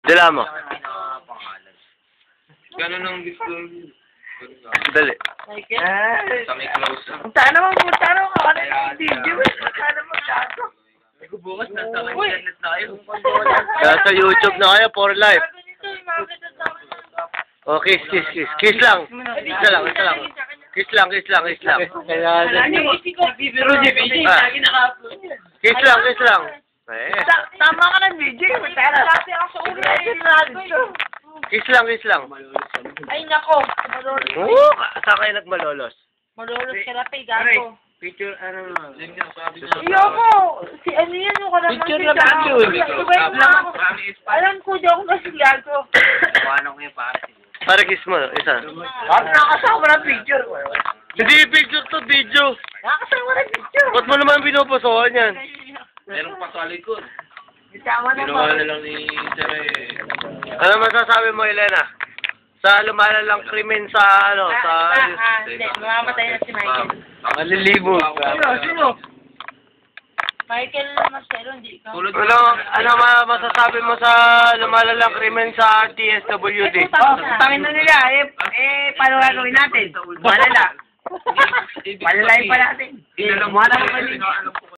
Dala mo. Ganun ang gusto. Dali. Sa may close up. Sana mo ka na video. Sana mo gato. Bukas na sa internet tayo. Nasa YouTube na kayo for life. Oh, kiss. Kiss lang. Isa lang. Kiss lang. Pero si BJ, lagi naka-upload yan. Kiss lang. Eh. Tama ka ng video. Kasi ako sa ulo. Kiss lang. Ay, nako. Oo, saan kayo nagmalolos? Malolos ka na, gato. Picture, Yun nga, sabi niya. Iyoko, si ano yan yung kalaman. Picture na ba? Alam ko, di ako nasigago. Paano ko yung para siguro? Para kiss mo, isa. Nakakasama ng picture. Hindi picture to, video. Nakakasama ng picture. Ba't mo naman pinupusuhan yan? Meron pa sa likod. Isama na Ginawa ba? na lang ni Sir eh. Ano masasabi mo, Elena? Sa lumalalang krimen sa Hindi, mamamatay na si Michael. Malilibo. Sino? Michael Marcelo, hindi ka. Ano masasabi mo sa lumalalang krimen sa TSWD? Tangin na nila, paano gagawin natin? Malala. Malalain pa natin. Inalam mo na.